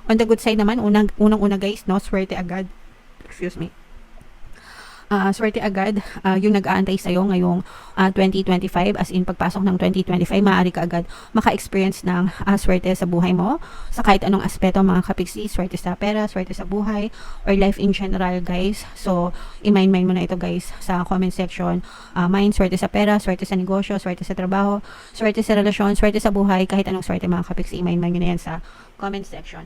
On the good side naman, unang-una guys, no, swerte agad. Excuse me. Swerte agad, yung nag-aantay sa'yo ngayong 2025, as in pagpasok ng 2025, maaari ka agad maka-experience ng swerte sa buhay mo, sa kahit anong aspeto mga kapiksi, swerte sa pera, swerte sa buhay, or life in general guys. So, i-mind mo na ito guys sa comment section. Mind, swerte sa pera, swerte sa negosyo, swerte sa trabaho, swerte sa relasyon, swerte sa buhay, kahit anong swerte mga kapiksi, i-mind nyo na yan sa comment section.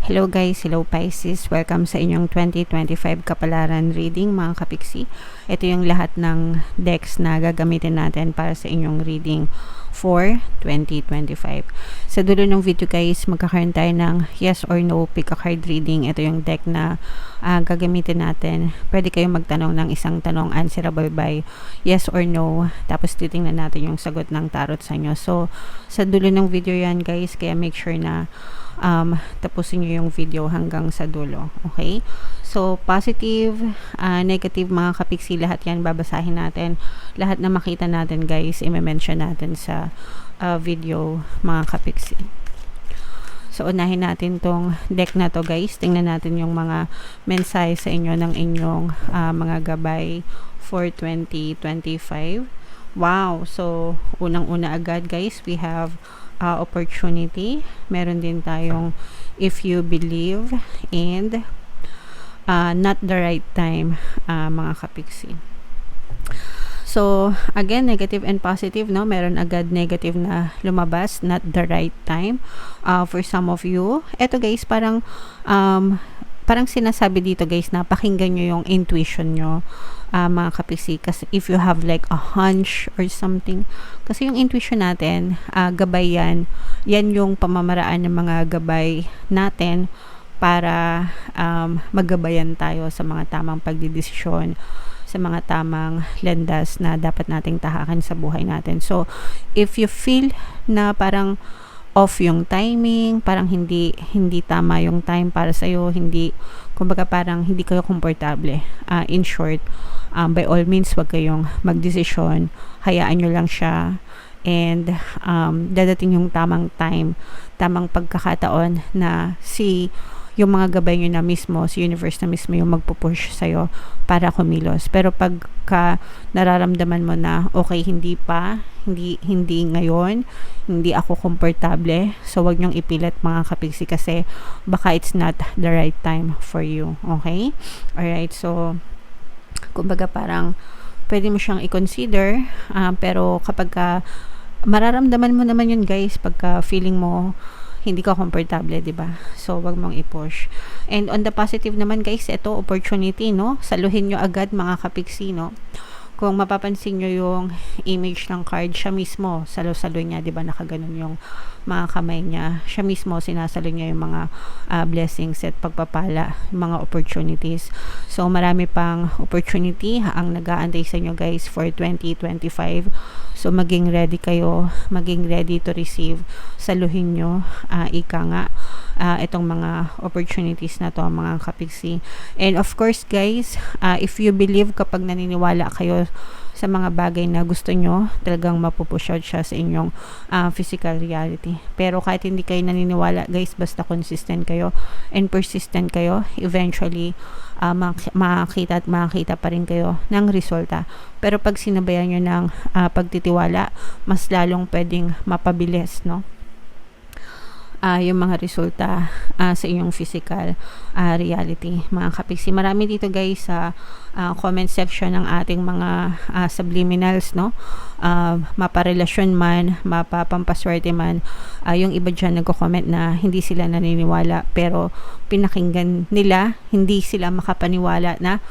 Hello guys, hello Pisces. Welcome sa inyong 2025 kapalaran reading mga kapiksi. Ito yung lahat ng decks na gagamitin natin para sa inyong reading for 2025. Sa dulo ng video guys, magkakaroon tayo ng yes or no pick a card reading. Ito yung deck na gagamitin natin. Pwede kayong magtanong ng isang tanong answerable by yes or no. Tapos titingnan natin yung sagot ng tarot sa inyo. So, sa dulo ng video yan guys, kaya make sure na tapusin nyo yung video hanggang sa dulo. Okay? So, positive, negative mga kapiksi, lahat yan babasahin natin. Lahat na makita natin guys, i-mention natin sa video mga kapiksi. So, unahin natin tong deck na to guys. Tingnan natin yung mga mensahe sa inyo ng inyong mga gabay for 2025. Wow! So, unang-una agad guys, we have opportunity. Meron din tayong if you believe, and not the right time mga kapiksi. So, again, negative and positive, no? Meron agad negative na lumabas, not the right time. For some of you, eto guys, parang sinasabi dito guys na pakinggan nyo yung intuition nyo mga kapiksi, kasi if you have like a hunch or something, kasi yung intuition natin, gabay yan yung pamamaraan ng mga gabay natin para maggabayan tayo sa mga tamang pagdidesisyon, sa mga tamang landas na dapat nating tahakan sa buhay natin. So, if you feel na parang off yung timing, parang hindi tama yung time para sa'yo, kumbaga parang hindi kayo komportable. In short, by all means, wag kayong magdesisyon, hayaan nyo lang siya, and dadating yung tamang time, tamang pagkakataon na yung mga gabay nyo na mismo, si universe na mismo yung magpupush sa'yo para kumilos. Pero pagka nararamdaman mo na okay, hindi ngayon, hindi ako komportable, so wag nyong ipilit mga kapiksi, kasi baka it's not the right time for you. Okay? Alright, so kumbaga parang pwede mo siyang i-consider, pero kapag mararamdaman mo naman yun guys, pagka feeling mo hindi ka komportable, di ba? So, wag mong i-push. And on the positive naman guys, ito opportunity, no? Saluhin nyo agad mga kapiksi, no? Kung mapapansin nyo yung image ng card, siya mismo, salo-salo niya, di ba? Nakaganon yung mga kamay niya. Siya mismo, sinasalo niya yung mga blessings at pagpapala, mga opportunities. So, marami pang opportunity ang nag-aantay sa inyo guys for 2025. So, maging ready kayo, maging ready to receive. Saluhin nyo, ika nga, itong mga opportunities na to mga kapiksi. And of course guys, if you believe, kapag naniniwala kayo sa mga bagay na gusto nyo, talagang mapupushot siya sa inyong physical reality. Pero kahit hindi kayo naniniwala guys, basta consistent kayo and persistent kayo, eventually makakita pa rin kayo ng resulta. Pero pag sinabayan nyo ng pagtitiwala, mas lalong pwedeng mapabilis, no? Yung mga resulta sa inyong physical reality mga kapiksi. Marami dito guys sa comment section ng ating mga subliminals, no? Maparelasyon man, mapapampaswerte man, yung iba dyan nagko-comment na hindi sila naniniwala, pero pinakinggan nila, hindi sila makapaniwala na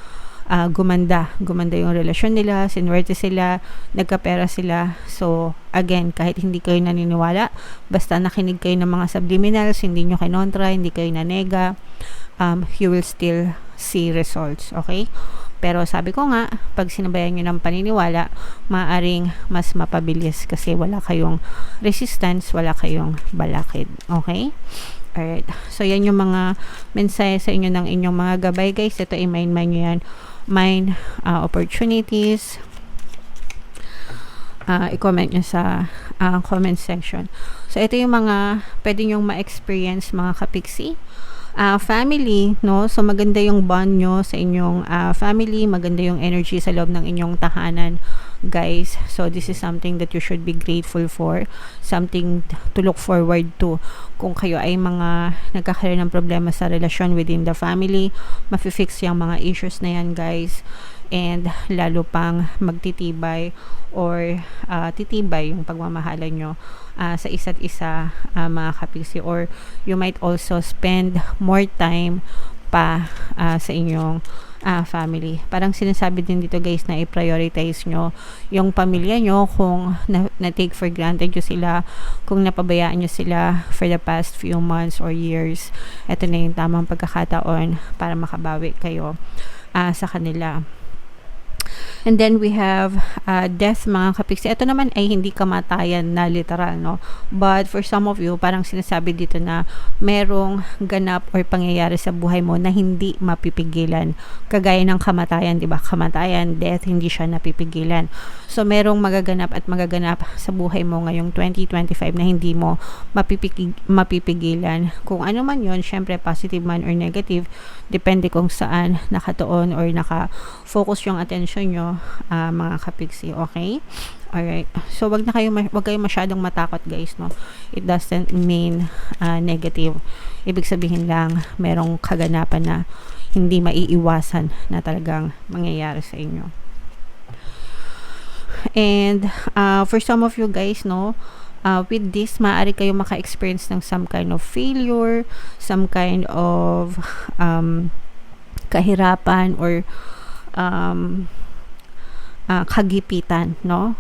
gumanda yung relasyon nila, sinwerte sila, nagkapera sila. So again, kahit hindi kayo naniniwala, basta nakinig kayo ng mga subliminals, hindi nyo kinontra, hindi kayo nanega, you will still see results. Okay? Pero sabi ko nga, pag sinabayan nyo ng paniniwala, maaring mas mapabilis kasi wala kayong resistance, wala kayong balakid. Okay? Alright. So, yan yung mga mensahe sa inyo ng inyong mga gabay, guys. Ito, i-mind nyo yan. Mind opportunities. I-comment nyo sa comment section. So, ito yung mga pwede nyong ma-experience, mga kapiksi. Family, no? So, maganda yung bond nyo sa inyong family. Maganda yung energy sa loob ng inyong tahanan, guys. So, this is something that you should be grateful for. Something to look forward to. Kung kayo ay mga nagkakaroon ng problema sa relasyon within the family, mafi-fix yung mga issues na yan, guys. And lalo pang magtitibay or titibay yung pagmamahalan nyo sa isa't isa, mga kapiksi. Or you might also spend more time pa sa inyong family. Parang sinasabi din dito, guys, na i-prioritize nyo yung pamilya nyo. Kung na-take for granted nyo sila, kung napabayaan nyo sila for the past few months or years, eto na yung tamang pagkakataon para makabawi kayo sa kanila. And then we have death, mga kapiksi. Ito naman ay hindi kamatayan na literal, no? But for some of you, parang sinasabi dito na merong ganap or pangyayari sa buhay mo na hindi mapipigilan. Kagaya ng kamatayan, di ba? Kamatayan, death, hindi siya napipigilan. So, merong magaganap at magaganap sa buhay mo ngayong 2025 na hindi mo mapipigilan. Kung ano man yon, syempre positive man or negative, depende kung saan nakatuon or naka-focus yung attention nyo, mga kapiksi. Okay? Alright. So, wag kayo masyadong matakot, guys, no? It doesn't mean negative. Ibig sabihin lang, merong kaganapan na hindi maiiwasan na talagang mangyayari sa inyo. And for some of you, guys, no, with this, maaari kayo maka-experience ng some kind of failure, some kind of kahirapan or kagipitan, no?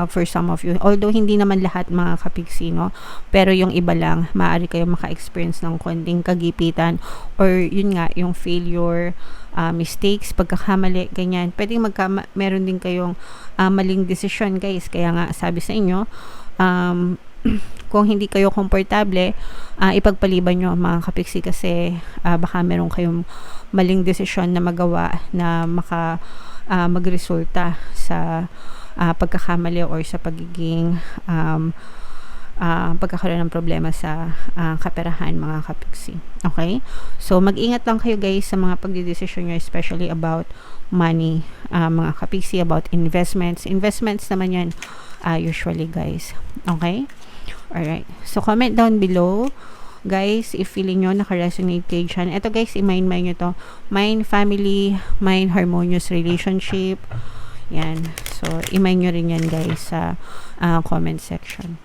For some of you. Although, hindi naman lahat, mga kapiksi, no? Pero yung iba lang, maaari kayo maka-experience ng konting kagipitan or yun nga, yung failure, mistakes, pagkakamali, ganyan. Pwedeng meron din kayong maling desisyon, guys. Kaya nga, sabi sa inyo, kung hindi kayo komportable, ipagpaliban nyo, mga kapiksi, kasi baka meron kayong maling desisyon na magawa na magresulta sa pagkakamali or sa pagiging pagkakaroon ng problema sa kaperahan, mga kapiksi. Okay? So, mag-ingat lang kayo, guys, sa mga pagdidesisyon nyo, especially about money, mga kapiksi, about investments. Investments naman yan, usually, guys. Okay? Alright. So, comment down below, guys, if feeling nyo naka-resonate kayo dyan. Ito, guys, i-mind nyo to. Mind family, mind harmonious relationship. Yan. So, i-mind nyo rin yan, guys, sa comment section.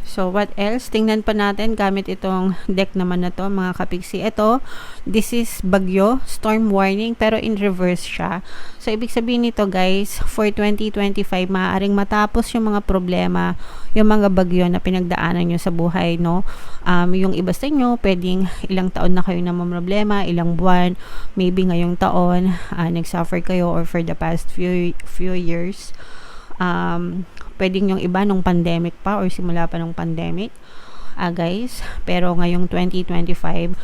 So, what else? Tingnan pa natin gamit itong deck naman na to, mga kapiksi. Ito, this is bagyo, storm warning, pero in reverse siya. So, ibig sabihin nito, guys, for 2025, maaaring matapos yung mga problema, yung mga bagyo na pinagdaanan nyo sa buhay, no? Yung iba sa inyo, pwedeng ilang taon na kayo na problema, ilang buwan, maybe ngayong taon, nag-suffer kayo or for the past few years. Pwedeng yung iba nung pandemic pa or simula pa nung pandemic, guys. Pero ngayong 2025,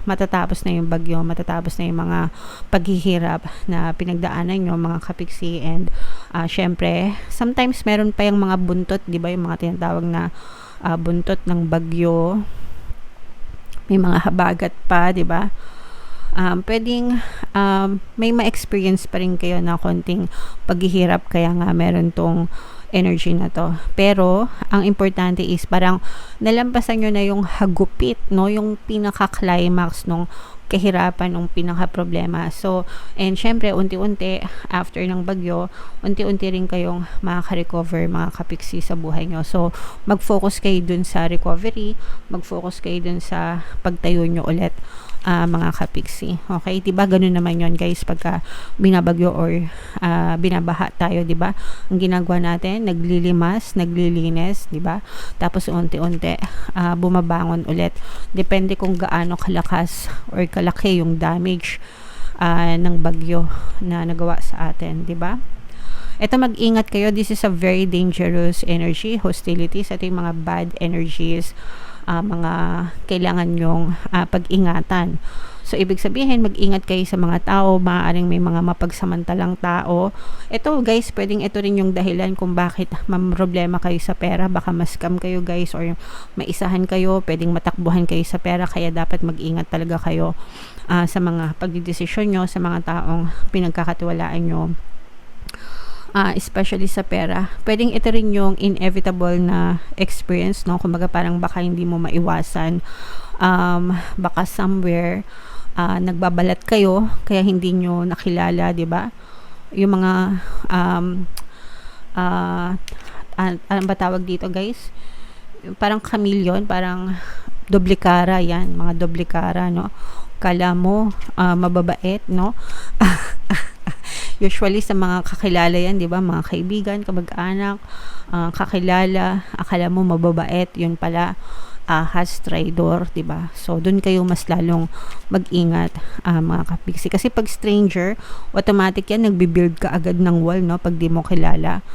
matatapos na yung bagyo, matatapos na yung mga paghihirap na pinagdaanan nyo, mga kapiksi. And syempre, sometimes meron pa yung mga buntot, di ba? Yung mga tinatawag na buntot ng bagyo. May mga habagat pa, di ba? Pwedeng may ma-experience pa rin kayo na konting paghihirap, kaya nga meron tong energy na to. Pero ang importante is parang nalampasan nyo na yung hagupit, no? Yung pinaka-climax nung kahirapan, nung pinaka-problema. So, and syempre, unti-unti, after ng bagyo, unti-unti rin kayong makaka-recover, mga kapiksi, sa buhay nyo. So, mag-focus kayo dun sa recovery, mag-focus kayo dun sa pagtayo nyo ulit, mga kapiksi. Okay? Diba? Ganun naman yon, guys, pagka binabagyo or binabaha tayo, diba? Ang ginagawa natin, naglilimas, naglilinis, diba? Tapos unti-unti bumabangon ulit. Depende kung gaano kalakas or kalaki yung damage ng bagyo na nagawa sa atin, diba? Ito, mag-ingat kayo. This is a very dangerous energy, hostilities. Ito yung mga bad energies, mga kailangan nyong pag-ingatan. So, ibig sabihin, mag-ingat kayo sa mga tao, maaaring may mga mapagsamantalang tao. Ito, guys, pwedeng ito rin yung dahilan kung bakit problema kayo sa pera. Baka ma-scam kayo, guys, or maisahan kayo, pwedeng matakbuhan kayo sa pera, kaya dapat mag-ingat talaga kayo sa mga pagdidesisyon nyo, sa mga taong pinagkakatiwalaan nyo. Especially sa pera. Pwedeng ito rin yung inevitable na experience, no? Kumbaga parang baka hindi mo maiwasan. Baka somewhere nagbabalat kayo kaya hindi nyo nakilala, 'di ba? Yung mga ano ba tawag dito, guys? Parang chameleon, parang doble cara, yan, mga doble cara, no? Kala mo mababait, no? Usually sa mga kakilala yan, 'di ba? Mga kaibigan, kamag-anak, kakilala, akala mo mababait, yun pala has traidor, 'di ba? So doon kayo mas lalong mag-ingat, mga kapiksi, kasi pag stranger, automatic yan, nagbi-build ka agad ng wall, no? Pag di mo kilala,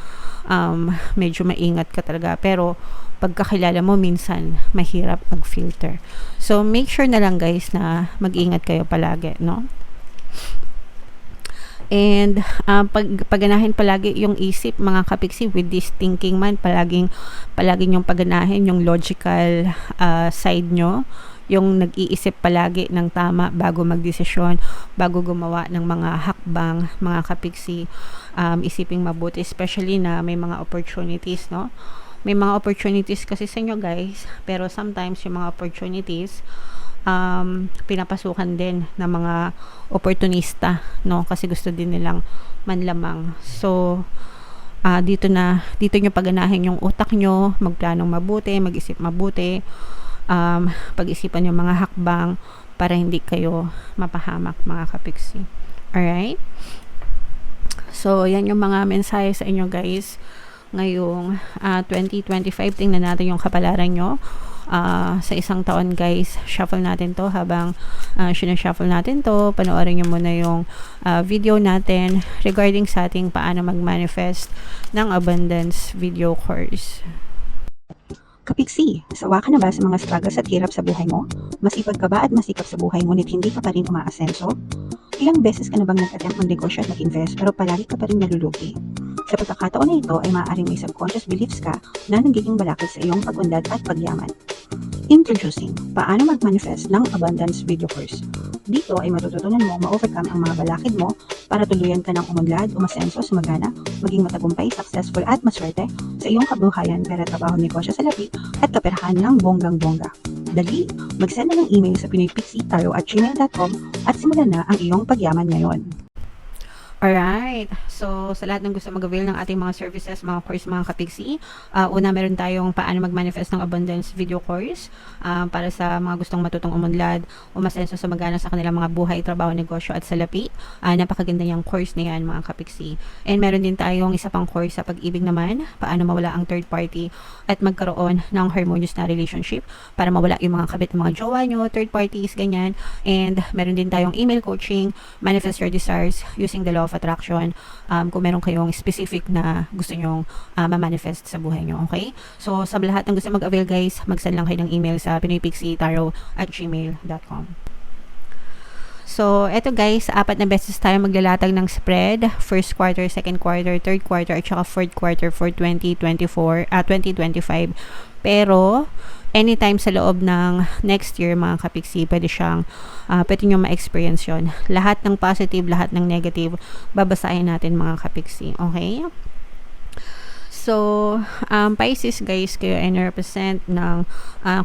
medyo maingat ka talaga, pero pagkakilala mo, minsan mahirap mag-filter. So make sure na lang, guys, na mag-ingat kayo palagi, no? And pagganahin palagi yung isip, mga kapiksi, with this thinking man, palagi yung pagganahin yung logical side nyo, yung nag-iisip palagi ng tama bago magdesisyon, bago gumawa ng mga hakbang, mga kapiksi. Isiping mabuti, especially na may mga opportunities, no? May mga opportunities kasi sa inyo, guys, pero sometimes yung mga opportunities pinapasukan din ng mga opportunista, no? Kasi gusto din nilang manlamang. So dito nyo pagganahin yung utak nyo, magplanong mabuti, mag-isip mabuti, pag-isipan yung mga hakbang para hindi kayo mapahamak, mga kapiksi. Alright? So yan yung mga mensahe sa inyo, guys, ngayong 2025. Tingnan natin yung kapalaran nyo sa isang taon, guys. Shuffle natin to. Habang sinashuffle natin to, panoorin nyo muna yung video natin regarding sa ating paano mag-manifest ng abundance video course. Kapiksi, sawa ka na ba sa mga struggles at hirap sa buhay mo? Masipag ka ba at masikap sa buhay ngunit hindi ka pa rin umaasenso? Ilang beses ka na bang nag-attempt mag-negosyo at mag-invest pero palagi ka pa rin nalulugi? Sa pagkakataon na ito ay maaaring may subconscious beliefs ka na nagiging balakid sa iyong pag-unlad at pagyaman. Introducing, paano mag-manifest ng abundance video course. Dito ay matututunan mo ma-overcome ang mga balakid mo para tuluyan ka ng umunlad, umasenso, sumagana, maging matagumpay, successful at maswerte sa iyong kabuhayan, pera, trabaho, negosyo sa lapi at kaperahan ng bonggang-bongga. Dali, mag-send na ng email sa pinoypixie@gmail.com at simulan na ang iyong pagyaman ngayon. Alright. So, sa lahat ng gusto mag-avail ng ating mga services, mga course, mga kapiksi, una, meron tayong paano mag-manifest ng abundance video course para sa mga gustong matutong umunlad, umasenso, sumagana sa kanilang mga buhay, trabaho, negosyo at salapi. Napakaganda niyang course na yan, mga kapiksi. And meron din tayong isa pang course sa pag-ibig naman, paano mawala ang third party at magkaroon ng harmonious na relationship para mawala yung mga kabit ng mga jowa nyo, third parties, ganyan. And meron din tayong email coaching, manifest your desires using the law of attraction, kung meron kayong specific na gusto nyong ma-manifest sa buhay nyo, okay? So, sa lahat ng gusto mag-avail, guys, mag-send lang kayo ng email sa pinoypixie@gmail.com. So, eto, guys, 4 na beses tayo maglalatag ng spread. First quarter, second quarter, third quarter, at saka fourth quarter for 2025. Pero, anytime sa loob ng next year, mga kapiksi, pwede nyo ma-experience yun. Lahat ng positive, lahat ng negative, babasahin natin, mga kapiksi. Okay? So, Pisces, guys, kayo ay represent ng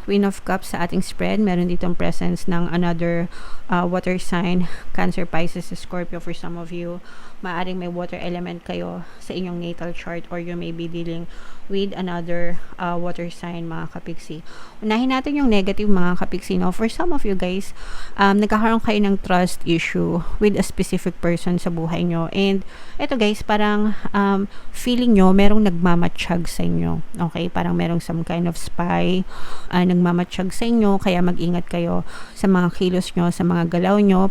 Queen of Cups sa ating spread. Meron ditong presence ng another water sign, Cancer, Pisces, Scorpio for some of you. Maaring may water element kayo sa inyong natal chart, or you may be dealing with another water sign, mga kapiksi. Unahin natin yung negative, mga kapiksi. No? For some of you, guys, nagkakaroon kayo ng trust issue with a specific person sa buhay nyo. And eto, guys, parang feeling nyo merong nagmamatsyag sa inyo. Okay? Parang merong some kind of spy nagmamatsyag sa inyo, kaya mag-ingat kayo sa mga kilos nyo, sa mga galaw nyo.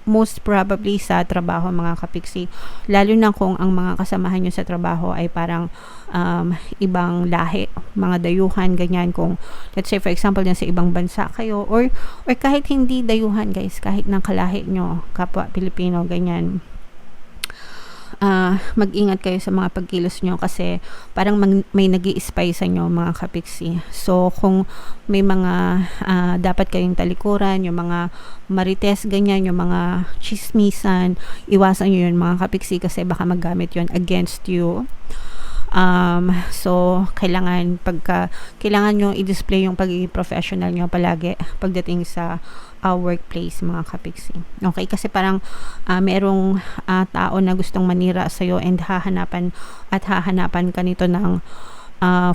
most probably sa trabaho mga kapiksi, lalo na kung ang mga kasamahan nyo sa trabaho ay parang ibang lahi, mga dayuhan, ganyan. Kung let's say for example yan sa ibang bansa kayo, or kahit hindi dayuhan guys, kahit ng kalahi nyo, kapwa Pilipino, ganyan, mag-ingat kayo sa mga pagkilos nyo kasi parang may nag-i-spy sa nyo mga kapiksi. So kung may mga dapat kayong talikuran, yung mga marites ganyan, yung mga chismisan, iwasan nyo yun mga kapiksi kasi baka maggamit yun against you. So kailangan nyo i-display yung pagiging professional nyo palagi pagdating sa workplace mga kapiksi. Okay, kasi parang merong tao na gustong manira sa iyo and hahanapan ka nito ng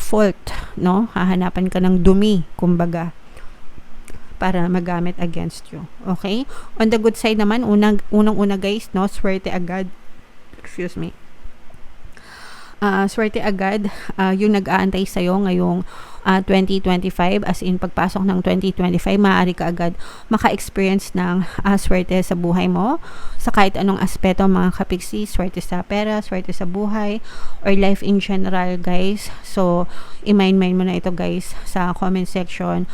fault, no? Hahanapan ka ng dumi, kumbaga, para magamit against you. Okay? On the good side naman, unang-una guys, no, swerte agad. Excuse me. Swerte agad yung nag-aantay sa'yo ngayong 2025, as in pagpasok ng 2025, maaari ka agad maka-experience ng swerte sa buhay mo sa kahit anong aspeto mga kapiksi, swerte sa pera, swerte sa buhay, or life in general guys. So i-mind mo na ito guys sa comment section.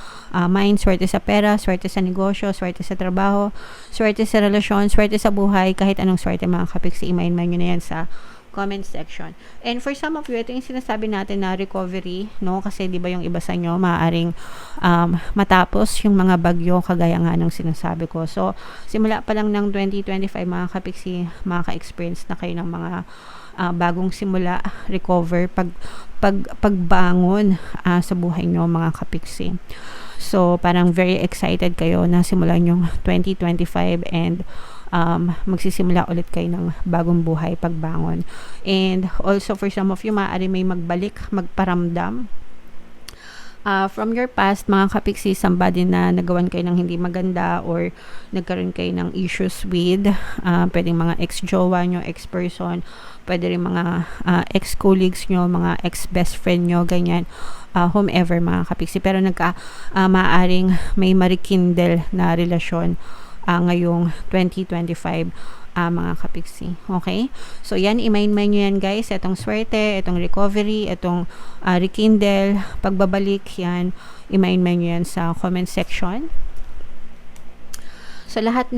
Swerte sa pera, swerte sa negosyo, swerte sa trabaho, swerte sa relasyon, swerte sa buhay, kahit anong swerte mga kapiksi, i-mind nyo na yan sa comment section. And for some of you, ito yung sinasabi natin na recovery, no? Kasi di ba yung iba sa inyo maaaring matapos yung mga bagyo kagaya nga ng sinasabi ko. So, simula pa lang ng 2025 mga kapiksi, makaka-experience na kayo ng mga bagong simula, recover, pagbangon sa buhay nyo mga kapiksi. So, parang very excited kayo na simulan yung 2025 and magsisimula ulit kayo ng bagong buhay, pagbangon. And also for some of you, maaari may magparamdam from your past mga kapiksi, somebody na nagawan kayo ng hindi maganda or nagkaroon kayo ng issues with, pwedeng mga ex-jowa nyo, ex-person, pwede rin mga ex-colleagues nyo, mga ex-best friend nyo, ganyan, whomever mga kapiksi, pero maaaring may marikindle na relasyon ngayong 2025 mga kapiksi. Okay? So yan, i-mind nyo yan guys, itong swerte, itong recovery, itong rekindle, pagbabalik, yan, i-mind nyo yan sa comment section. So lahat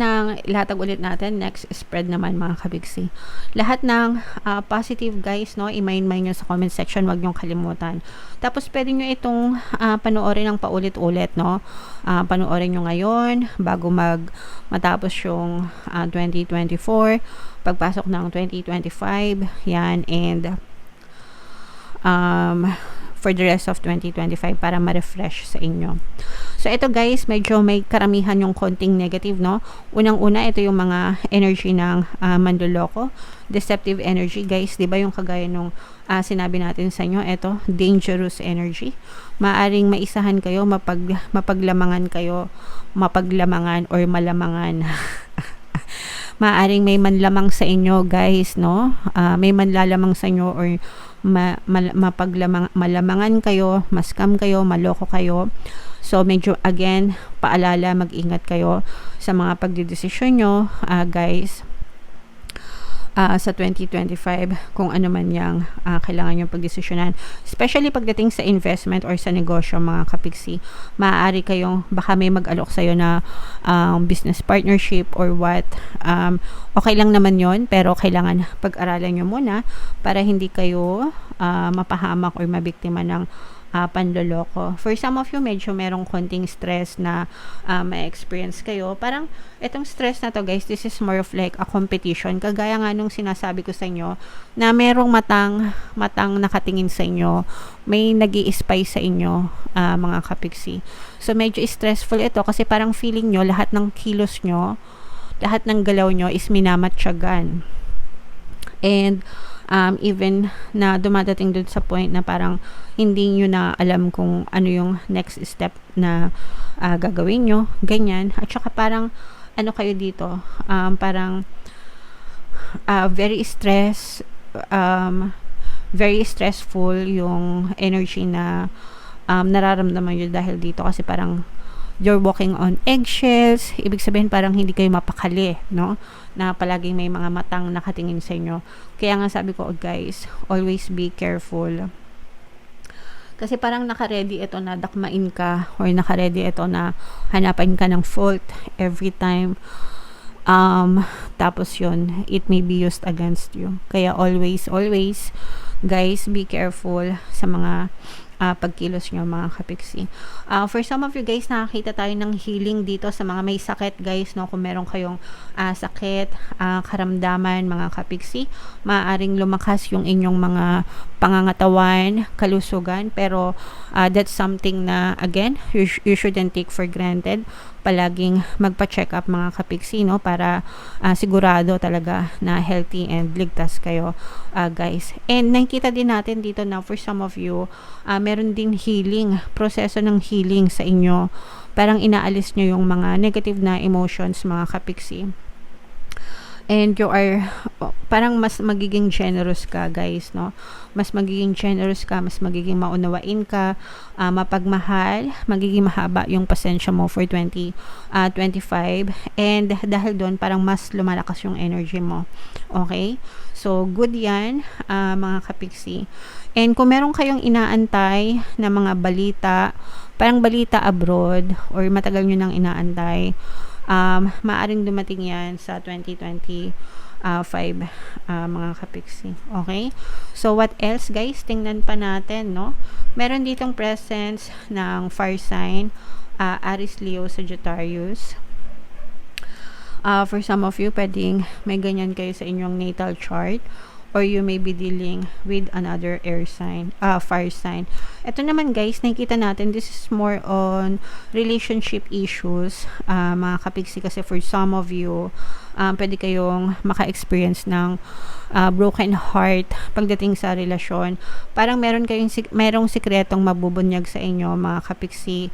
ilatag ulit natin, next spread naman mga kabigsi. Lahat ng positive guys, no, i-mind nyo sa comment section, wag nyong kalimutan. Tapos pwede nyo itong panoorin ng paulit-ulit, no. Panoorin nyo ngayon bago matapos yung 2024, pagpasok ng 2025, yan, and for the rest of 2025 para ma-refresh sa inyo. So ito guys, medyo may karamihan yung konting negative, no? Unang-una, ito yung mga energy ng manloloko, deceptive energy guys, 'di ba yung kagaya nung sinabi natin sa inyo, ito dangerous energy. Maaring maisahan kayo, mapaglamangan or malamangan. Maaring may manlamang sa inyo guys, no? May manlalamang sa inyo or malamangan kayo, maskam kayo, maloko kayo. So medyo again, paalala, mag-ingat kayo sa mga pagdedesisyon nyo guys sa 2025, kung ano man yung kailangan nyo pagdesisyonan, especially pagdating sa investment or sa negosyo mga kapiksi. Maaari kayong, baka may mag-alok sa'yo na business partnership or what, okay lang naman yon, pero kailangan pag-aralan nyo muna para hindi kayo mapahamak or mabiktima ng panloloko. For some of you, medyo merong konting stress na may experience kayo. Parang itong stress na to guys, this is more of like a competition. Kagaya nga nung sinasabi ko sa inyo na merong matang nakatingin sa inyo, may nag-i-spy sa inyo mga kapiksi. So medyo stressful ito kasi parang feeling nyo lahat ng kilos nyo, lahat ng galaw nyo is minamatyagan. And even na dumadating dun sa point na parang hindi nyo na alam kung ano yung next step na gagawin nyo, ganyan. At saka parang ano kayo dito, parang very stressful yung energy na nararamdaman nyo dahil dito kasi parang you're walking on eggshells. Ibig sabihin parang hindi kayo mapakali, no? Na palaging may mga matang nakatingin sa inyo. Kaya nga sabi ko, guys, always be careful. Kasi parang naka-ready ito na dakmain ka, or naka-ready ito na hanapan ka ng fault every time. Tapos yun, it may be used against you. Kaya always, guys, be careful sa mga pagkilos nyo, mga kapiksi. For some of you guys, nakakita tayo ng healing dito sa mga may sakit, guys, no? Kung meron kayong sakit, karamdaman, mga kapiksi, maaaring lumakas yung inyong mga pangangatawan, kalusugan, pero that's something na, again, you shouldn't take for granted. Palaging magpa-check up, mga kapiksi, no? Para sigurado talaga na healthy and ligtas kayo, guys. And nakikita din natin dito na for some of you, meron din healing, proseso ng healing sa inyo. Parang inaalis nyo yung mga negative na emotions, mga kapiksi. And you are, parang mas magiging generous ka, guys, no? Mas magiging generous ka, mas magiging maunawain ka, mapagmahal, magiging mahaba yung pasensya mo for 2025. And dahil doon, parang mas lumalakas yung energy mo. Okay? So, good yan, mga kapiksi. And kung meron kayong inaantay na mga balita, parang balita abroad, or matagal nyo nang inaantay, maaring dumating yan sa 2025, mga kapiksi. Okay? So, what else, guys? Tingnan pa natin, no? Meron ditong presence ng fire sign, Aries, Leo, Sagittarius. For some of you, pwedeng may ganyan kayo sa inyong natal chart, or you may be dealing with another air sign, fire sign. Ito naman, guys, nakikita natin, this is more on relationship issues, mga kapiksi, kasi for some of you, pwede kayong maka-experience ng broken heart pagdating sa relasyon. Parang merong sikretong mabubunyag sa inyo, mga kapiksi,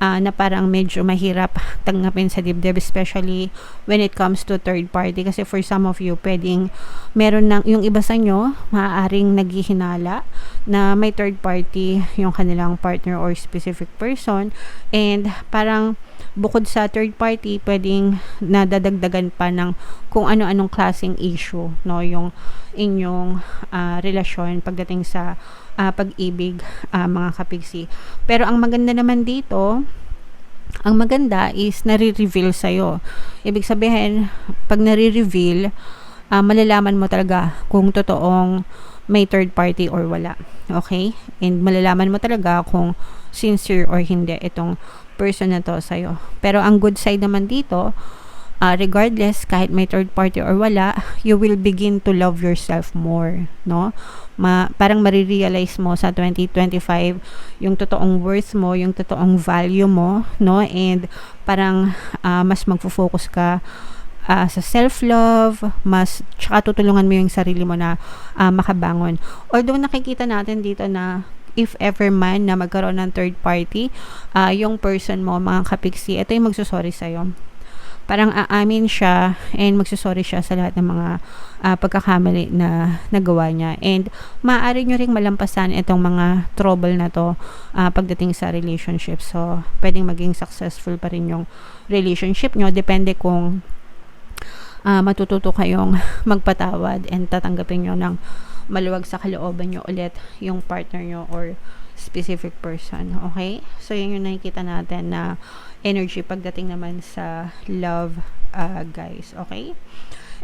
na parang medyo mahirap tanggapin sa dibdib, especially when it comes to third party. Kasi for some of you, pwedeng meron ng, yung iba sa nyo, maaaring naghihinala na may third party yung kanilang partner or specific person, and parang bukod sa third party, pwedeng nadadagdagan pa ng kung ano-anong klaseng issue, no, yung inyong relasyon pagdating sa pag-ibig, mga kapiksi. Pero ang maganda naman dito, ang maganda is nare-reveal sa'yo. Ibig sabihin, pag nare-reveal, malalaman mo talaga kung totoong may third party or wala. Okay? And malalaman mo talaga kung sincere or hindi itong person na to sa'yo. Pero ang good side naman dito, regardless, kahit may third party or wala, you will begin to love yourself more, no? Parang marirealize mo sa 2025 yung totoong worth mo, yung totoong value mo, no? And parang mas magfo-focus ka sa self-love, tsaka tutulungan mo yung sarili mo na makabangon. Although nakikita natin dito na if ever man na magkaroon ng third party, yung person mo, mga kapiksi, ito yung magsusorry sa'yo. Parang aamin siya and magsusorry siya sa lahat ng mga pagkakamali na nagawa niya. And maaari nyo ring malampasan itong mga trouble na to pagdating sa relationship. So, pwedeng maging successful pa rin yung relationship nyo. Depende kung matututo kayong magpatawad and tatanggapin nyo ng maluwag sa kalooban nyo ulit yung partner nyo or specific person. Okay? So, yun yung nakikita natin na energy pagdating naman sa love, guys. Okay?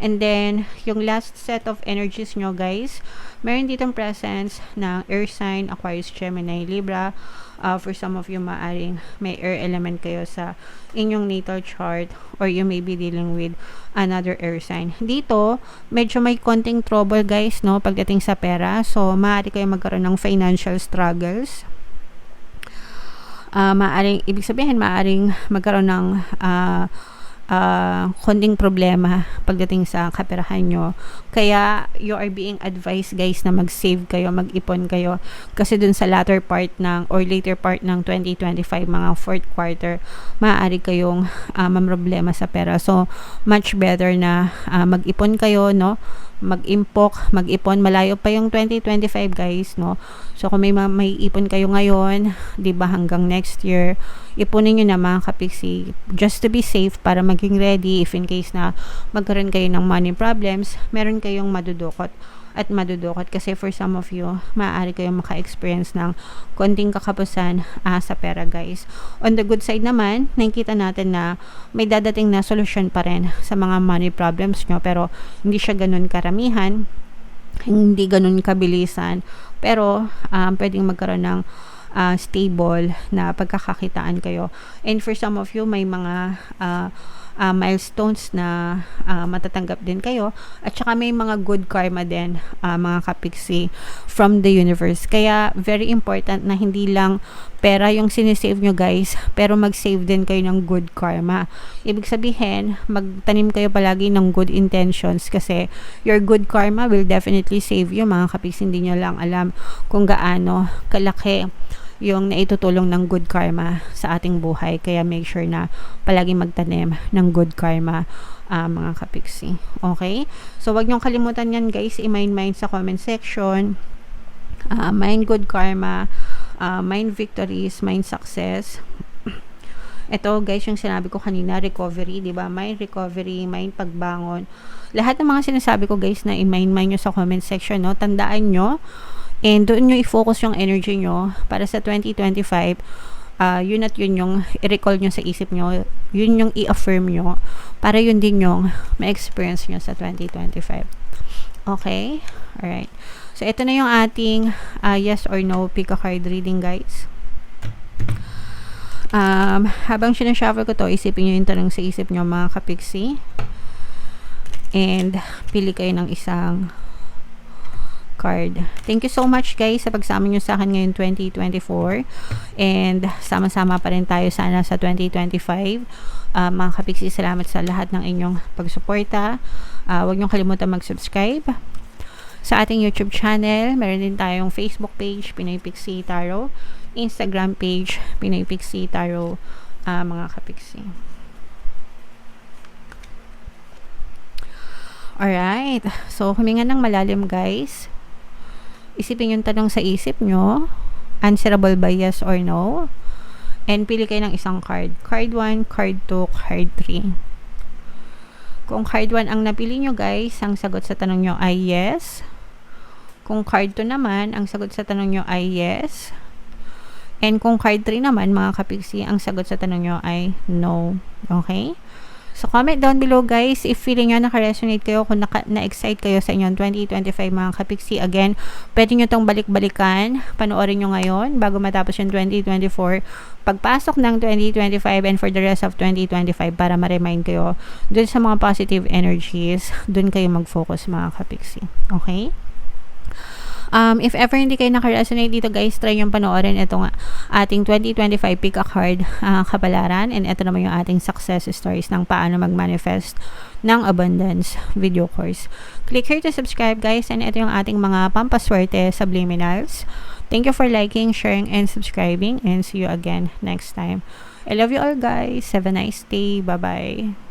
And then, yung last set of energies nyo, guys, meron ditong presence ng air sign, Aquarius, Gemini, Libra. For some of you, maaring may air element kayo sa inyong natal chart, or you may be dealing with another air sign. Dito, medyo may konting trouble, guys, no, pagdating sa pera. So, maaari kayo magkaroon ng financial struggles. Ibig sabihin, maaring magkaroon ng konting problema pagdating sa kaperahan nyo. Kaya you are being advised, guys, na mag-save kayo, mag-ipon kayo, kasi dun sa latter part ng or later part ng 2025, mga fourth quarter, maaari kayong mamroblema sa pera. So much better na mag-ipon kayo, no, mag-impok, mag-ipon. Malayo pa yung 2025, guys, no. So kung may ipon kayo ngayon, 'di ba, hanggang next year, ipunin nyo na mga kapiksi, just to be safe, para maging ready if in case na magkaroon kayo ng money problems, meron kayong madudukot kasi for some of you, maaari kayong maka-experience ng konting kakapusan sa pera, guys. On the good side naman, nakikita natin na may dadating na solusyon pa rin sa mga money problems nyo, pero hindi siya ganun karamihan, hindi ganun kabilisan, pero pwedeng magkaroon ng stable na pagkakakitaan kayo. And for some of you, may mga milestones na matatanggap din kayo, at saka may mga good karma din, mga kapiksi, from the universe. Kaya very important na hindi lang pera yung sinisave nyo, guys, pero mag-save din kayo ng good karma. Ibig sabihin, magtanim kayo palagi ng good intentions, kasi your good karma will definitely save you, mga kapiksi. Hindi nyo lang alam kung gaano kalaki yung naitutulong ng good karma sa ating buhay. Kaya make sure na palagi magtanim ng good karma, mga kapiksi. Okay? So, wag niyong kalimutan yan, guys. I-mind sa comment section. Mind good karma, mind victories, mind success. Ito, guys, yung sinabi ko kanina, recovery, di ba? Mind recovery, mind pagbangon. Lahat ng mga sinasabi ko, guys, na i-mind nyo sa comment section, no? Tandaan nyo, and doon nyo i-focus yung energy nyo para sa 2025. Yun at yun yung i-recall nyo sa isip nyo, yun yung i-affirm nyo, para yun din yung ma-experience nyo sa 2025. Okay? Alright. So, ito na yung ating yes or no pick a card reading, guys. Habang sinashuffle ko to, isipin nyo yung tanong sa isip nyo, mga kapiksi. And pili kayo ng isang card. Thank you so much, guys, sa pagsama nyo sa akin ngayon 2024, and sama-sama pa rin tayo sana sa 2025. Mga kapiksi, salamat sa lahat ng inyong pagsuporta. Huwag nyo kalimutan mag-subscribe sa ating YouTube channel. Meron din tayong Facebook page, Pinoy Pixie Tarot, Instagram page, Pinoy Pixie Tarot, mga kapiksi. Alright, so huminga ng malalim, guys. Isipin yung tanong sa isip nyo, answerable by yes or no, and pili kayo ng isang card. Card 1, card 2, card 3. Kung card 1 ang napili nyo, guys, ang sagot sa tanong nyo ay yes. Kung card 2 naman, ang sagot sa tanong nyo ay yes. And kung card 3 naman, mga kapiksi, ang sagot sa tanong nyo ay no. Okay? So, comment down below, guys, if feeling nyo naka-resonate kayo, kung na-excite kayo sa inyong 2025, mga kapiksi. Again, pwede nyo tong balik-balikan, panoorin nyo ngayon, bago matapos yung 2024, pagpasok ng 2025, and for the rest of 2025, para ma-remind kayo dun sa mga positive energies, dun kayo mag-focus, mga kapiksi. Okay? If ever hindi kayo naka-resonate dito, guys, try yung panoorin itong ating 2025 pick a card kapalaran, and ito naman yung ating success stories ng paano mag-manifest ng abundance video course. Click here to subscribe, guys, and ito yung ating mga pampaswerte subliminals. Thank you for liking, sharing, and subscribing, and see you again next time. I love you all, guys. Have a nice day. Bye-bye.